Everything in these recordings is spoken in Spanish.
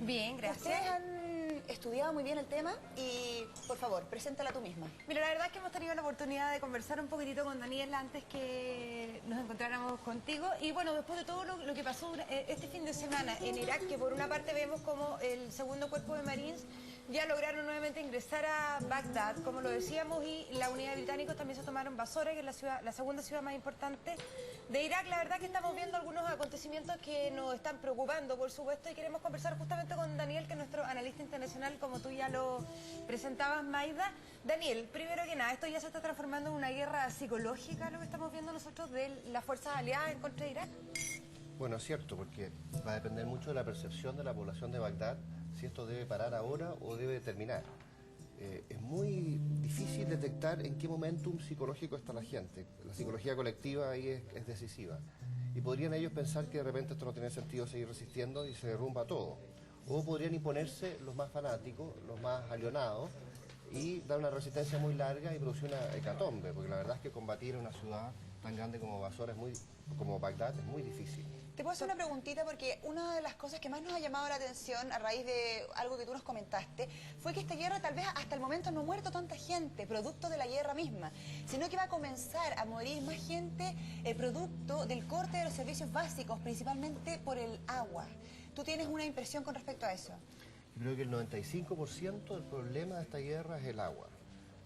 Bien, gracias. Ustedes han estudiado muy bien el tema y, por favor, preséntala tú misma. Mira, la verdad es que hemos tenido la oportunidad de conversar un poquitito con Daniel antes que nos encontráramos contigo. Y bueno, después de todo lo que pasó este fin de semana en Irak, que por una parte vemos como el segundo cuerpo de Marines ya lograron nuevamente ingresar a Bagdad, como lo decíamos, y la unidad de británicos también se tomaron Basora, que es la segunda ciudad más importante de Irak. La verdad que estamos viendo algunos acontecimientos que nos están preocupando, por supuesto, y queremos conversar justamente con Daniel, que es nuestro analista internacional, como tú ya lo presentabas, Maida. Daniel, primero que nada, esto ya se está transformando en una guerra psicológica, lo que estamos viendo nosotros de las fuerzas aliadas en contra de Irak. Bueno, es cierto, porque va a depender mucho de la percepción de la población de Bagdad, si esto debe parar ahora o debe terminar. Es muy difícil detectar en qué momentum psicológico está la gente. La psicología colectiva ahí es decisiva. Y podrían ellos pensar que de repente esto no tiene sentido seguir resistiendo y se derrumba todo. O podrían imponerse los más fanáticos, los más alienados, y dar una resistencia muy larga y producir una hecatombe, porque la verdad es que combatir en una ciudad tan grande como Basora como Bagdad es muy difícil. Te puedo hacer una preguntita porque una de las cosas que más nos ha llamado la atención a raíz de algo que tú nos comentaste fue que esta guerra tal vez hasta el momento no ha muerto tanta gente, producto de la guerra misma, sino que va a comenzar a morir más gente producto del corte de los servicios básicos, principalmente por el agua. ¿Tú tienes una impresión con respecto a eso? Yo creo que el 95% del problema de esta guerra es el agua.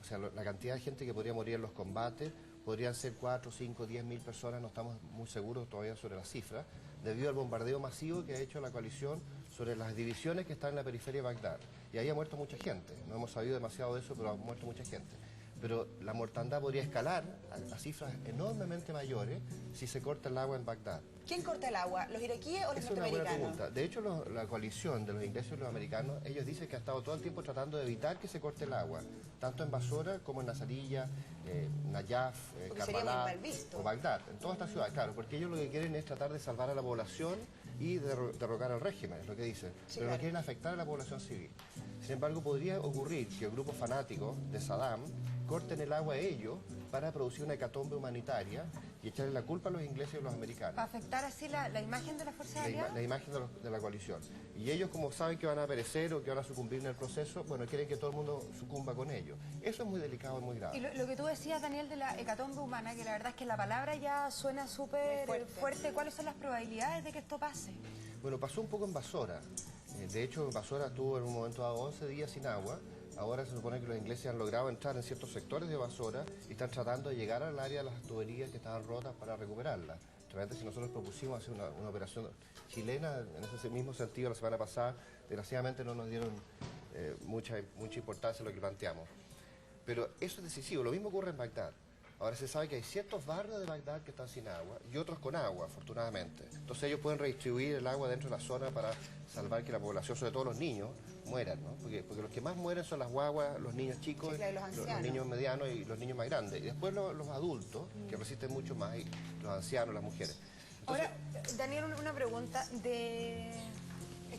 O sea, la cantidad de gente que podría morir en los combates podrían ser 4, 5, 10 mil personas, no estamos muy seguros todavía sobre la cifra, debido al bombardeo masivo que ha hecho la coalición sobre las divisiones que están en la periferia de Bagdad. Y ahí ha muerto mucha gente, no hemos sabido demasiado de eso, pero ha muerto mucha gente. Pero la mortandad podría escalar a cifras enormemente mayores si se corta el agua en Bagdad. ¿Quién corta el agua? ¿Los iraquíes o los norteamericanos? Es una buena pregunta. De hecho, la coalición de los ingleses y los americanos, ellos dicen que ha estado todo el tiempo tratando de evitar que se corte el agua, tanto en Basora como en Nasiriyah, Nayaf, Karbala o Bagdad, en todas estas ciudades, claro, porque ellos lo que quieren es tratar de salvar a la población y derrocar al régimen, es lo que dicen, sí, pero claro, no quieren afectar a la población civil. Sin embargo, podría ocurrir que grupos fanáticos de Saddam corten el agua a ellos para producir una hecatombe humanitaria y echarle la culpa a los ingleses y a los americanos. ¿Para afectar así la imagen de las fuerzas aliadas? La imagen de la coalición. Y ellos, como saben que van a perecer o que van a sucumbir en el proceso, bueno, quieren que todo el mundo sucumba con ellos. Eso es muy delicado y muy grave. Y lo que tú decías, Daniel, de la hecatombe humana, que la verdad es que la palabra ya suena súper fuerte. ¿Cuáles son las probabilidades de que esto pase? Bueno, pasó un poco en Basora. De hecho, Basora estuvo en un momento dado 11 días sin agua. Ahora se supone que los ingleses han logrado entrar en ciertos sectores de Basora y están tratando de llegar al área de las tuberías que estaban rotas para recuperarlas. Realmente, si nosotros propusimos hacer una operación chilena en ese mismo sentido la semana pasada, desgraciadamente no nos dieron mucha importancia a lo que planteamos. Pero eso es decisivo. Lo mismo ocurre en Bagdad. Ahora se sabe que hay ciertos barrios de Bagdad que están sin agua y otros con agua, afortunadamente. Entonces ellos pueden redistribuir el agua dentro de la zona para salvar que la población, sobre todo los niños, mueran, ¿no? Porque los que más mueren son las guaguas, los niños chicos, sí, claro, los niños medianos y los niños más grandes. Y después los adultos, que resisten mucho más, y los ancianos, las mujeres. Entonces, ahora, Daniel, una pregunta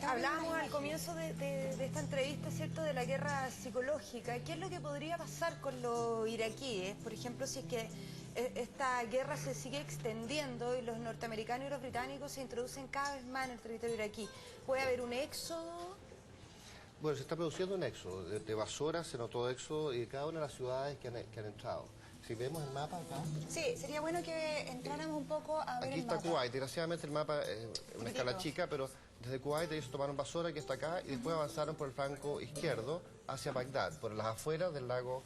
Hablábamos al comienzo de esta entrevista, ¿cierto?, de la guerra psicológica. ¿Qué es lo que podría pasar con los iraquíes? Por ejemplo, si es que esta guerra se sigue extendiendo y los norteamericanos y los británicos se introducen cada vez más en el territorio iraquí. ¿Puede haber un éxodo? Bueno, se está produciendo un éxodo. De Basora se notó éxodo y de cada una de las ciudades que han entrado. Si vemos el mapa acá... Sí, sería bueno que entráramos un poco a ver aquí el mapa. Aquí está Kuwait. Desgraciadamente el mapa es una escala chica, pero desde Kuwait ellos tomaron Basora, que está acá, y después avanzaron por el flanco izquierdo hacia Bagdad, por las afueras del lago,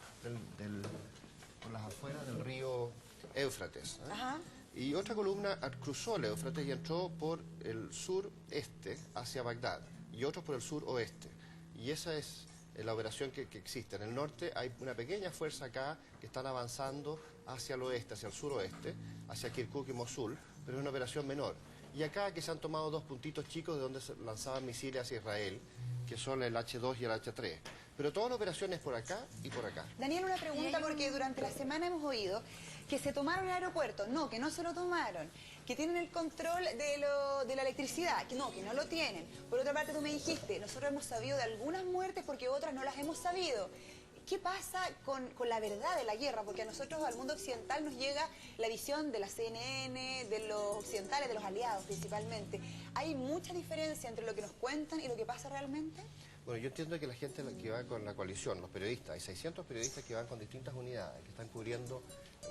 por las afueras del río Éufrates. Ajá. Y otra columna cruzó el Éufrates y entró por el sureste hacia Bagdad, y otros por el suroeste. Y esa es la operación que existe. En el norte hay una pequeña fuerza acá que están avanzando hacia el oeste, hacia el suroeste, hacia Kirkuk y Mosul, pero es una operación menor. Y acá que se han tomado dos puntitos chicos de donde se lanzaban misiles hacia Israel, que son el H2 y el H3. Pero toda la operación es por acá y por acá. Daniel, una pregunta, porque durante la semana hemos oído que se tomaron el aeropuerto. No, que no se lo tomaron. Que tienen el control de la electricidad. Que no lo tienen. Por otra parte, tú me dijiste, nosotros hemos sabido de algunas muertes porque otras no las hemos sabido. ¿qué pasa con la verdad de la guerra? Porque a nosotros, al mundo occidental, nos llega la visión de la CNN, de los occidentales, de los aliados principalmente. ¿Hay mucha diferencia entre lo que nos cuentan y lo que pasa realmente? Bueno, yo entiendo que la gente que va con la coalición, los periodistas, hay 600 periodistas que van con distintas unidades, que están cubriendo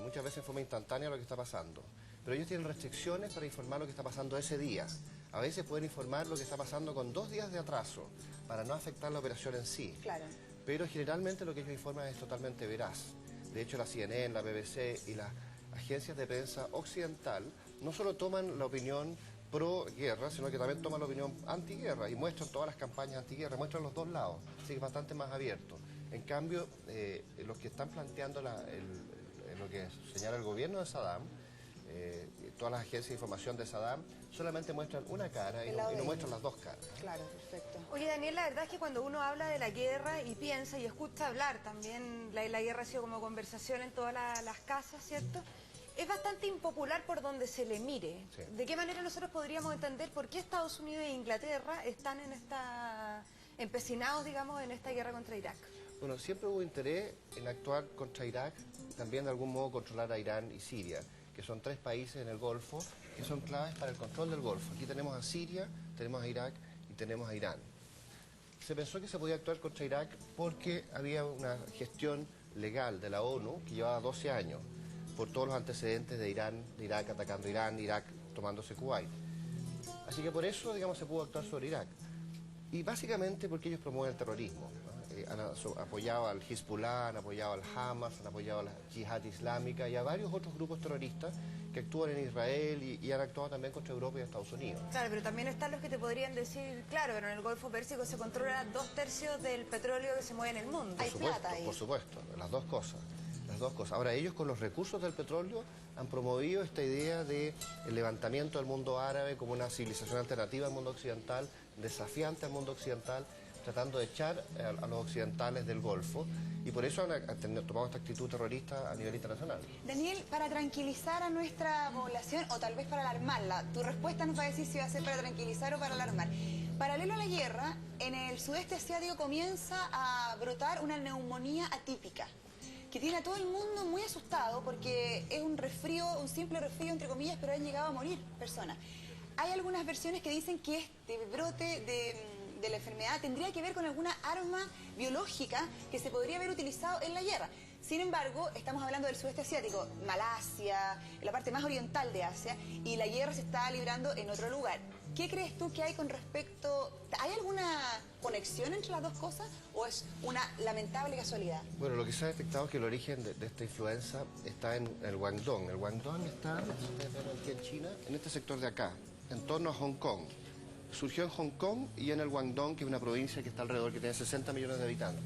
muchas veces en forma instantánea lo que está pasando. Pero ellos tienen restricciones para informar lo que está pasando ese día. A veces pueden informar lo que está pasando con 2 días de atraso, para no afectar la operación en sí. Claro. Pero generalmente lo que ellos informan es totalmente veraz. De hecho, la CNN, la BBC y las agencias de prensa occidental no solo toman la opinión pro-guerra, sino que también toman la opinión antiguerra y muestran todas las campañas antiguerra, muestran los dos lados, así que es bastante más abierto. En cambio, los que están planteando lo que señala el gobierno de Saddam, todas las agencias de información de Saddam, solamente muestran una cara y no muestran las dos caras. Claro, perfecto. Oye, Daniel, la verdad es que cuando uno habla de la guerra y piensa y escucha hablar, también la guerra ha sido como conversación en todas las casas, ¿cierto? Es bastante impopular por donde se le mire. Sí. ¿De qué manera nosotros podríamos entender por qué Estados Unidos e Inglaterra están empecinados, digamos, en esta guerra contra Irak? Bueno, siempre hubo interés en actuar contra Irak, también de algún modo controlar a Irán y Siria, que son 3 países en el Golfo que son claves para el control del Golfo. Aquí tenemos a Siria, tenemos a Irak y tenemos a Irán. Se pensó que se podía actuar contra Irak porque había una gestión legal de la ONU que llevaba 12 años, por todos los antecedentes de Irak atacando Irán, Irak tomándose Kuwait. Así que por eso, digamos, se pudo actuar sobre Irak. Y básicamente porque ellos promueven el terrorismo, ¿no? Han apoyado al Hezbollah, han apoyado al Hamas, han apoyado a la Yihad Islámica y a varios otros grupos terroristas que actúan en Israel y han actuado también contra Europa y Estados Unidos. Claro, pero también están los que te podrían decir, claro, pero en el Golfo Pérsico se controla 2/3 del petróleo que se mueve en el mundo. Hay plata ahí. Por supuesto, las dos cosas. Ahora, ellos con los recursos del petróleo han promovido esta idea de el levantamiento del mundo árabe como una civilización alternativa al mundo occidental, desafiante al mundo occidental, tratando de echar a los occidentales del Golfo, y por eso han tomado esta actitud terrorista a nivel internacional. Daniel, para tranquilizar a nuestra población o tal vez para alarmarla, tu respuesta nos va a decir si va a ser para tranquilizar o para alarmar. Paralelo a la guerra, en el sudeste asiático comienza a brotar una neumonía atípica que tiene a todo el mundo muy asustado porque es un resfrío, un simple resfrío entre comillas, pero han llegado a morir personas. Hay algunas versiones que dicen que este brote de la enfermedad tendría que ver con alguna arma biológica que se podría haber utilizado en la guerra. Sin embargo, estamos hablando del sudeste asiático, Malasia, la parte más oriental de Asia, y la guerra se está librando en otro lugar. ¿Qué crees tú que hay con respecto... ¿Hay alguna conexión entre las dos cosas o es una lamentable casualidad? Bueno, lo que se ha detectado es que el origen de esta influenza está en el Guangdong. El Guangdong está, aquí en China, en este sector de acá, en torno a Hong Kong. Surgió en Hong Kong y en el Guangdong, que es una provincia que está alrededor, que tiene 60 millones de habitantes.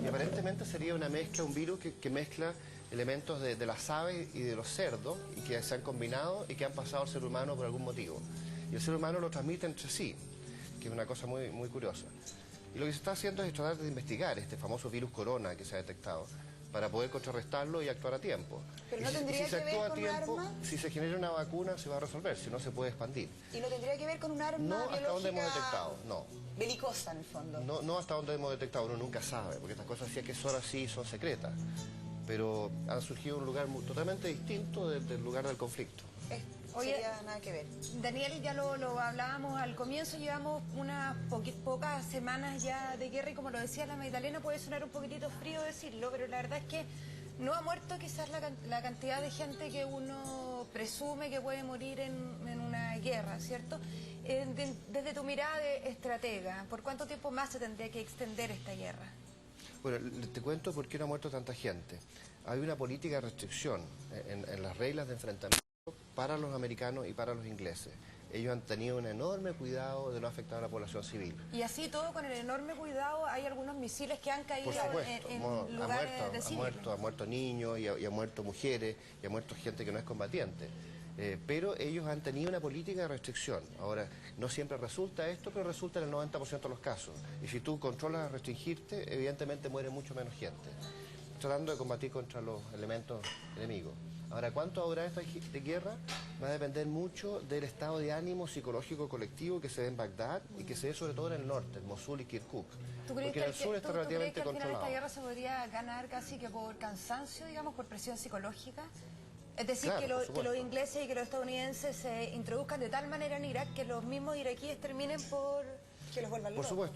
Y aparentemente sería una mezcla, un virus que mezcla elementos de las aves y de los cerdos, y que se han combinado y que han pasado al ser humano por algún motivo. Y el ser humano lo transmite entre sí, que es una cosa muy, muy curiosa. Y lo que se está haciendo es tratar de investigar este famoso virus corona que se ha detectado, para poder contrarrestarlo y actuar a tiempo. Pero no tendría que ver con un arma. Si se genera una vacuna se va a resolver, si no se puede expandir. ¿Y no tendría que ver con un arma biológica? Hasta donde hemos detectado, no. Belicosa en el fondo. No hasta donde hemos detectado, uno nunca sabe, porque estas cosas sí que son así, son secretas. Pero han surgido en un lugar totalmente distinto del lugar del conflicto. Oye, Sería nada que ver. Daniel, ya lo hablábamos al comienzo, llevamos unas pocas semanas ya de guerra y como lo decía la Magdalena, puede sonar un poquitito frío decirlo, pero la verdad es que no ha muerto quizás la cantidad de gente que uno presume que puede morir en una guerra, ¿cierto? Desde tu mirada de estratega, ¿por cuánto tiempo más se tendría que extender esta guerra? Bueno, te cuento por qué no ha muerto tanta gente. Hay una política de restricción en las reglas de enfrentamiento para los americanos y para los ingleses. Ellos han tenido un enorme cuidado de no afectar a la población civil. Y así todo, con el enorme cuidado, hay algunos misiles que han caído Por supuesto, en lugares de civiles. Han muerto niños y han muerto mujeres y ha muerto gente que no es combatiente. Pero ellos han tenido una política de restricción. Ahora, no siempre resulta esto, pero resulta en el 90% de los casos. Y si tú controlas restringirte, evidentemente muere mucho menos gente, tratando de combatir contra los elementos enemigos. Ahora, ¿cuánto va a durar esta guerra? Va a depender mucho del estado de ánimo psicológico colectivo que se dé en Bagdad y que se dé sobre todo en el norte, en Mosul y Kirkuk. ¿Tú crees Porque en el sur está ¿tú crees relativamente que al final controlado. esta guerra se podría ganar casi que por cansancio, digamos, por presión psicológica? Es decir, Claro, por que supuesto. los ingleses y que los estadounidenses se introduzcan de tal manera en Irak que los mismos iraquíes terminen por... Que los vuelvan Por locos. supuesto.